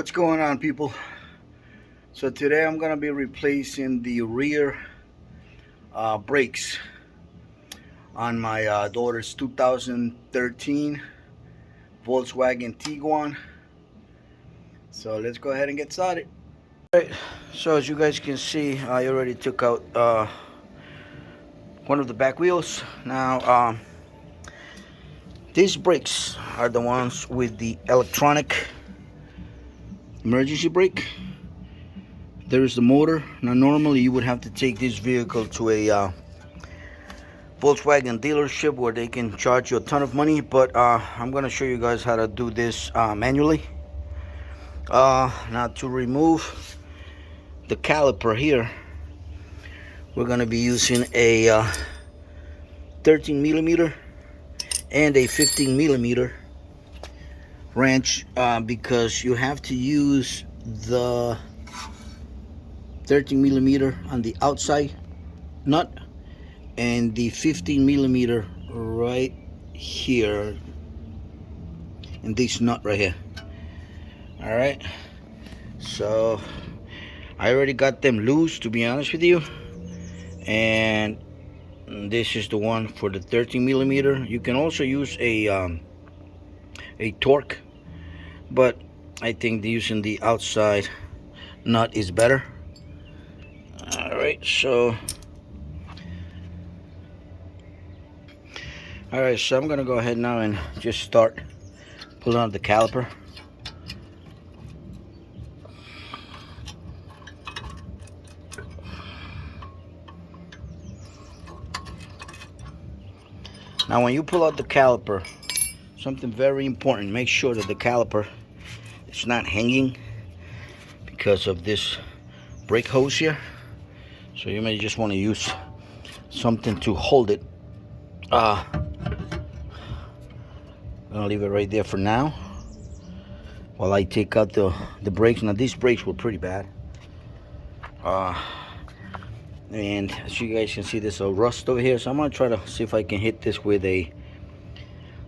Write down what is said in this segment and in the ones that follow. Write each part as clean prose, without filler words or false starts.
What's going on, people? So today I'm gonna be replacing the rear brakes on my daughter's 2013 Volkswagen Tiguan. So let's go ahead and get started. Alright, so as you guys can see, I already took out one of the back wheels. Now these brakes are the ones with the electronic emergency brake. There's the motor. Now normally you would have to take this vehicle to a Volkswagen dealership where they can charge you a ton of money, but I'm going to show you guys how to do this manually. Now to remove the caliper here, we're going to be using a 13 millimeter and a 15 millimeter wrench because you have to use the 13 millimeter on the outside nut and the 15 millimeter right here in this nut right here. All right, so I already got them loose, to be honest with you, and this is the one for the 13 millimeter. You can also use a torque, but I think using the outside nut is better. Alright, so I'm gonna go ahead now and just start pulling out the caliper. Now when you pull out the caliper, something very important, make sure that the caliper is not hanging because of this brake hose here. So you may just want to use something to hold it. I'm gonna leave it right there for now while I take out the brakes. Now these brakes were pretty bad, and as you guys can see, there's a rust over here, so I'm gonna try to see if I can hit this with a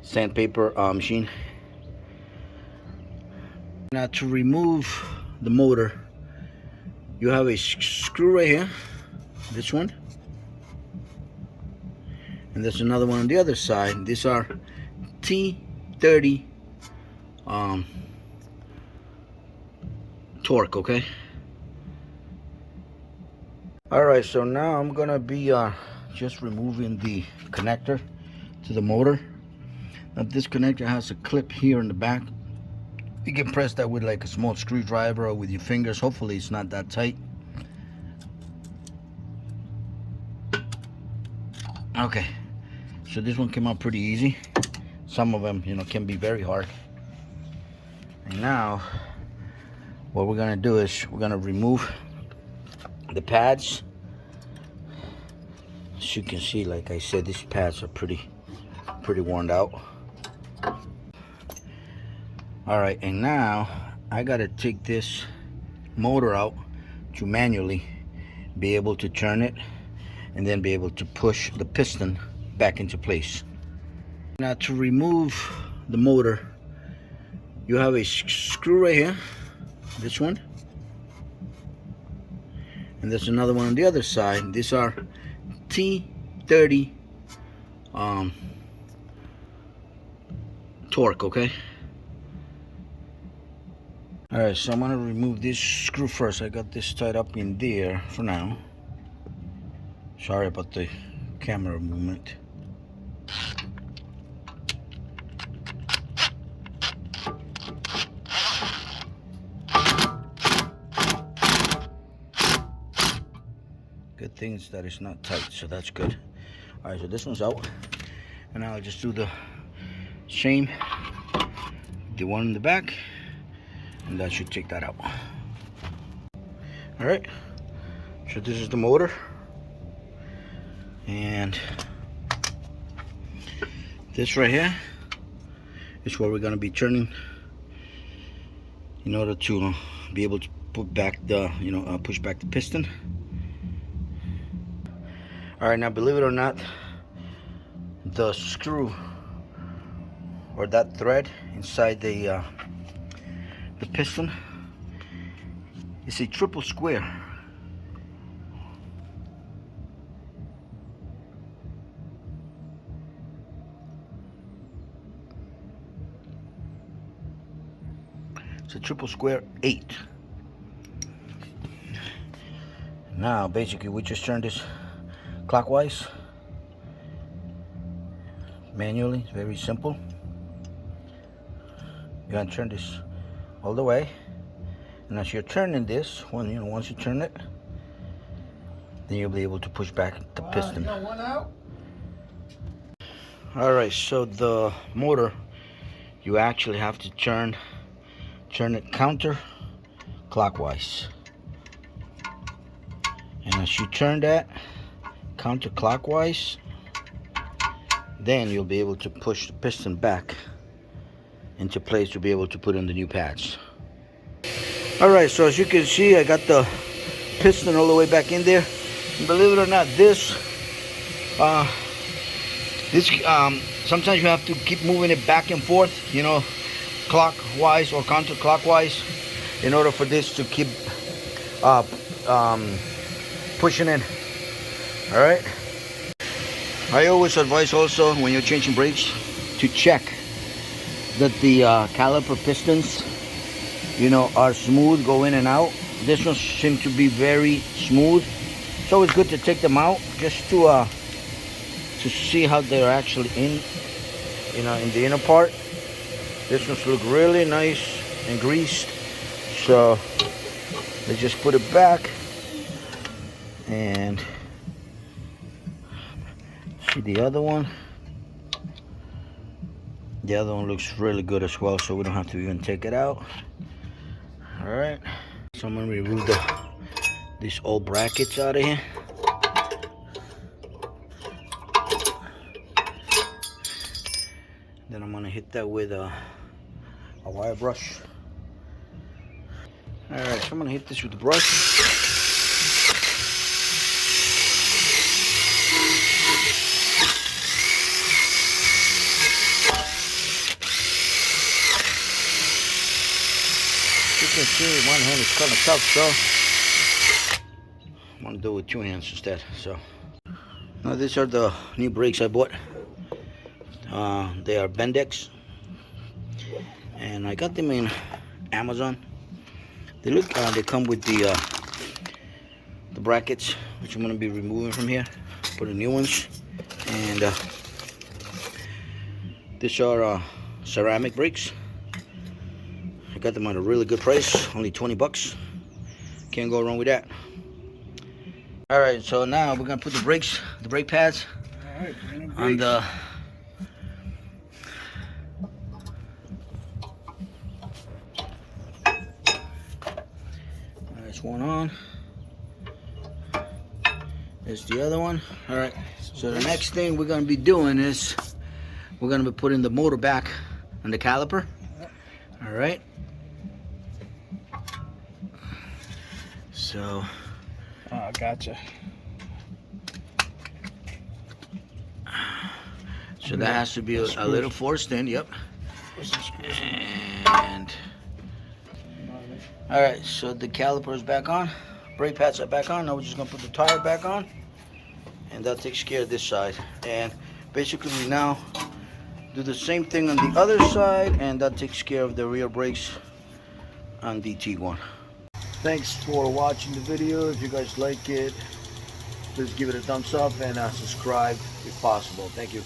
sandpaper machine. Now to remove the motor, you have a screw right here, this one, and there's another one on the other side. These are T30 torque, okay? Alright, so now I'm gonna be just removing the connector to the motor. Now this connector has a clip here in the back. You can press that with like a small screwdriver or with your fingers. Hopefully it's not that tight. Okay, so this one came out pretty easy. Some of them, can be very hard. And now what we're gonna do is we're gonna remove the pads. As you can see, like I said, these pads are pretty worn out. All right, and now I gotta take this motor out to manually be able to turn it and then be able to push the piston back into place. Now to remove the motor, you have a screw right here, this one, and there's another one on the other side. These are T30 torque, okay? Alright, so I'm gonna remove this screw first. I got this tied up in there for now. Sorry about the camera movement. Good thing is that it's not tight, so that's good. Alright, so this one's out. And now I'll just do the same, the one in the back, and that should take that out. Alright, so this is the motor, and this right here is what we're going to be turning in order to be able to put back the push back the piston. Alright, now believe it or not, the screw or that thread inside the piston It's a triple square. It's a triple square 8. Now basically we just turn this clockwise manually. It's very simple. You're gonna turn this all the way, and as you're turning this, once you turn it, then you'll be able to push back the piston. You got one out? Alright, so the motor, you actually have to turn it counter clockwise. And as you turn that counterclockwise, then you'll be able to push the piston back into place to be able to put in the new pads. Alright, so as you can see, I got the piston all the way back in there. And believe it or not, sometimes you have to keep moving it back and forth, clockwise or counterclockwise, in order for this to keep pushing in. All right, I always advise also when you're changing brakes to check that the caliper pistons are smooth, go in and out. This one seems to be very smooth, so it's good to take them out just to see how they're actually in the inner part. This one's look really nice and greased, so they just put it back. And see the other one. The other one looks really good as well, so we don't have to even take it out. All right, so I'm gonna remove these old brackets out of here. Then I'm gonna hit that with a wire brush. All right, so I'm gonna hit this with the brush. You can see one hand is kind of tough, so I'm gonna do it with 2 hands instead. So now these are the new brakes I bought. They are Bendix, and I got them in Amazon. They come with the brackets, which I'm gonna be removing from here, put the new ones, and these are ceramic brakes. I got them at a really good price, only 20 bucks. Can't go wrong with that. All right, so now we're gonna put the brake pads on the one on. There's the other one. All right, so the next thing we're gonna be doing is we're gonna be putting the motor back on the caliper. All right, so Gotcha. So that has to be a little forced in. Yep. And all right, so the caliper is back on, brake pads are back on. Now we're just gonna put the tire back on, and that takes care of this side. And basically we now do the same thing on the other side, and that takes care of the rear brakes on the Tiguan. Thanks for watching the video. If you guys like it, please give it a thumbs up and subscribe if possible. Thank you.